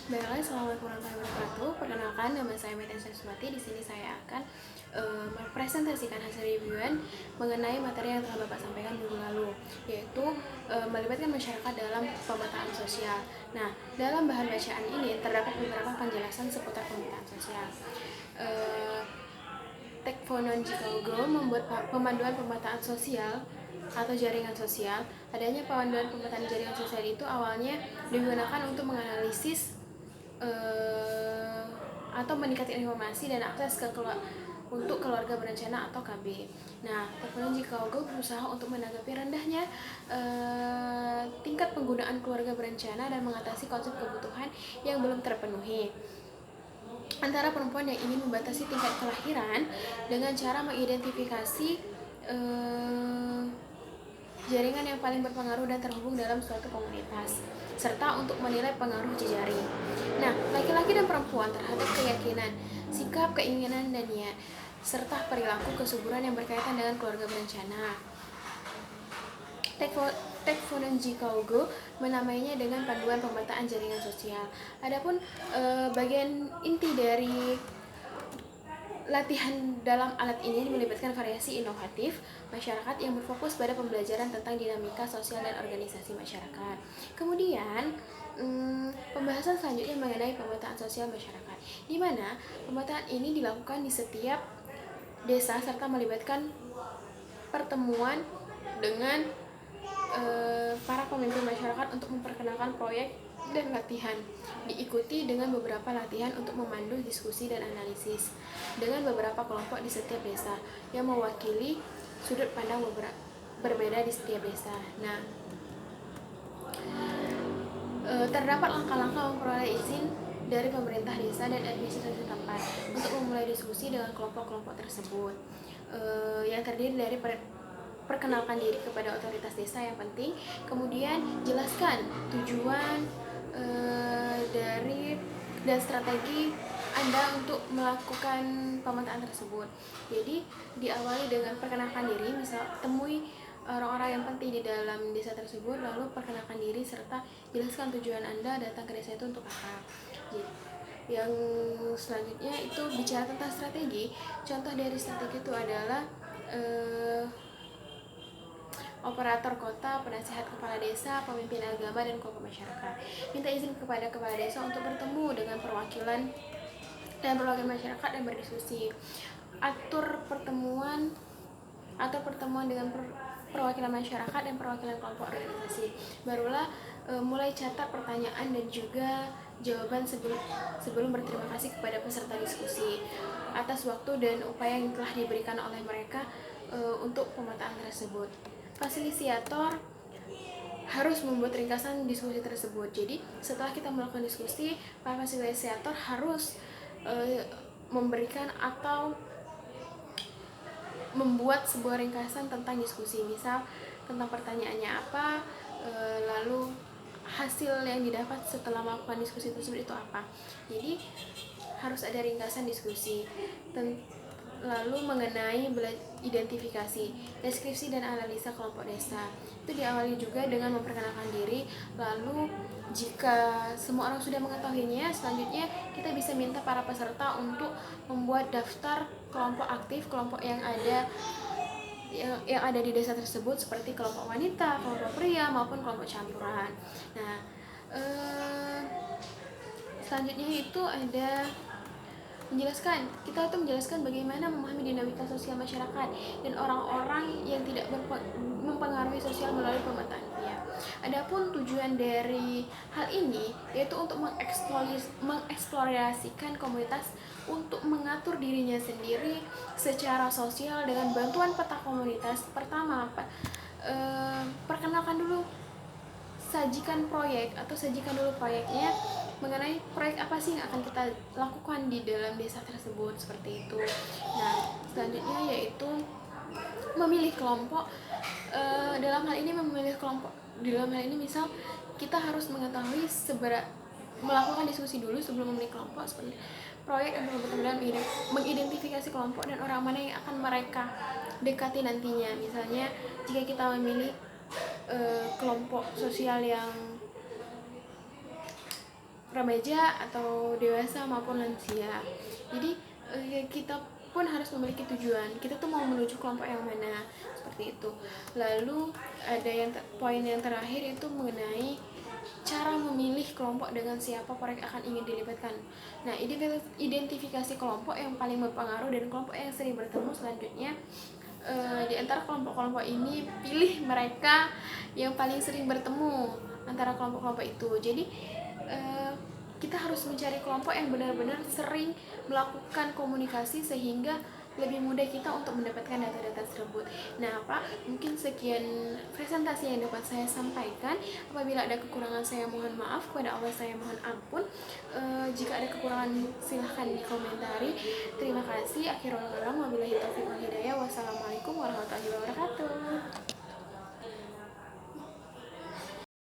Baiklah, assalamualaikum warahmatullahi wabarakatuh. Perkenalkan, nama saya Metin Seswati. Di sini saya akan mempresentasikan hasil reviewan mengenai materi yang telah Bapak sampaikan minggu lalu, yaitu melibatkan masyarakat dalam pemetaan sosial. Nah, dalam bahan bacaan ini terdapat beberapa penjelasan seputar pemetaan sosial. Teknologi Google membuat pemanduan pemetaan sosial atau jaringan sosial. Adanya pemanduan pemetaan jaringan sosial itu awalnya digunakan untuk menganalisis atau meningkatkan informasi dan akses ke untuk keluarga berencana atau KB. Nah, teknologi Google berusaha untuk menanggapi rendahnya tingkat penggunaan keluarga berencana dan mengatasi konsep kebutuhan yang belum terpenuhi antara perempuan yang ingin membatasi tingkat kelahiran dengan cara mengidentifikasi jaringan yang paling berpengaruh dan terhubung dalam suatu komunitas, serta untuk menilai pengaruh jejaring. Nah, laki-laki dan perempuan terhadap keyakinan, sikap, keinginan, dan niat, serta perilaku kesuburan yang berkaitan dengan keluarga berencana. Teknologi Google menamainya dengan panduan pemetaan jaringan sosial. Adapun bagian inti dari latihan dalam alat ini melibatkan variasi inovatif masyarakat yang berfokus pada pembelajaran tentang dinamika sosial dan organisasi masyarakat. Kemudian, pembahasan selanjutnya mengenai pemetaan sosial masyarakat, di mana pemetaan ini dilakukan di setiap desa serta melibatkan pertemuan dengan para pemimpin masyarakat untuk memperkenalkan proyek dan latihan, diikuti dengan beberapa latihan untuk memandu diskusi dan analisis dengan beberapa kelompok di setiap desa yang mewakili sudut pandang berbeda di setiap desa. Nah, terdapat langkah-langkah memperoleh izin dari pemerintah desa dan administrasi tempat untuk memulai diskusi dengan kelompok-kelompok tersebut, yang terdiri dari perkenalkan diri kepada otoritas desa yang penting, kemudian jelaskan tujuan dari dan strategi Anda untuk melakukan pemetaan tersebut. Jadi diawali dengan perkenalkan diri, misal temui orang-orang yang penting di dalam desa tersebut, lalu perkenalkan diri serta jelaskan tujuan Anda datang ke desa itu untuk apa. Yang selanjutnya itu bicara tentang strategi. Contoh dari strategi itu adalah operator kota, penasihat kepala desa, pemimpin agama, dan kelompok masyarakat. Minta izin kepada kepala desa untuk bertemu dengan perwakilan masyarakat dan berdiskusi. Atur pertemuan dengan perwakilan masyarakat dan perwakilan kelompok organisasi. Barulah mulai catat pertanyaan dan juga jawaban sebelum berterima kasih kepada peserta diskusi atas waktu dan upaya yang telah diberikan oleh mereka untuk pemetaan tersebut. Fasilitator harus membuat ringkasan diskusi tersebut. Jadi setelah kita melakukan diskusi, para fasilitator harus memberikan atau membuat sebuah ringkasan tentang diskusi, misal tentang pertanyaannya apa, lalu hasil yang didapat setelah melakukan diskusi tersebut itu apa. Jadi harus ada ringkasan diskusi. Lalu mengenai identifikasi, deskripsi dan analisa kelompok desa, itu diawali juga dengan memperkenalkan diri. Lalu jika semua orang sudah mengetahuinya, selanjutnya kita bisa minta para peserta untuk membuat daftar kelompok aktif, kelompok yang ada di desa tersebut, seperti kelompok wanita, kelompok pria, maupun kelompok campuran. Nah, selanjutnya itu ada kita menjelaskan bagaimana memahami dinamika sosial masyarakat dan orang-orang yang tidak mempengaruhi sosial melalui pemetaan. Adapun tujuan dari hal ini yaitu untuk mengeksplorasikan komunitas untuk mengatur dirinya sendiri secara sosial dengan bantuan peta komunitas. Pertama, perkenalkan dulu, sajikan dulu proyeknya, mengenai proyek apa sih yang akan kita lakukan di dalam desa tersebut, seperti itu. Nah, selanjutnya yaitu memilih kelompok. Dalam hal ini misal kita harus mengetahui melakukan diskusi dulu sebelum memilih kelompok, seperti proyek yang benar-benar mengidentifikasi kelompok dan orang mana yang akan mereka dekati nantinya. Misalnya jika kita memilih kelompok sosial yang remaja atau dewasa maupun lansia. Jadi kita pun harus memiliki tujuan, kita tuh mau menuju kelompok yang mana, seperti itu. Lalu ada poin yang terakhir itu mengenai cara memilih kelompok dengan siapa proyek akan ingin dilibatkan. Nah, identifikasi kelompok yang paling berpengaruh dan kelompok yang sering bertemu selanjutnya. Di antara kelompok-kelompok ini, pilih mereka yang paling sering bertemu antara kelompok-kelompok itu. Jadi kita harus mencari kelompok yang benar-benar sering melakukan komunikasi sehingga lebih mudah kita untuk mendapatkan data-data tersebut. Nah, Pak, mungkin sekian presentasi yang dapat saya sampaikan. Apabila ada kekurangan, saya mohon maaf, kepada Allah saya mohon ampun. Jika ada kekurangan, silahkan dikomentari. Terima kasih. Akhirul kalam, wabillahi taufiq wal hidayah. Wassalamualaikum warahmatullahi wabarakatuh.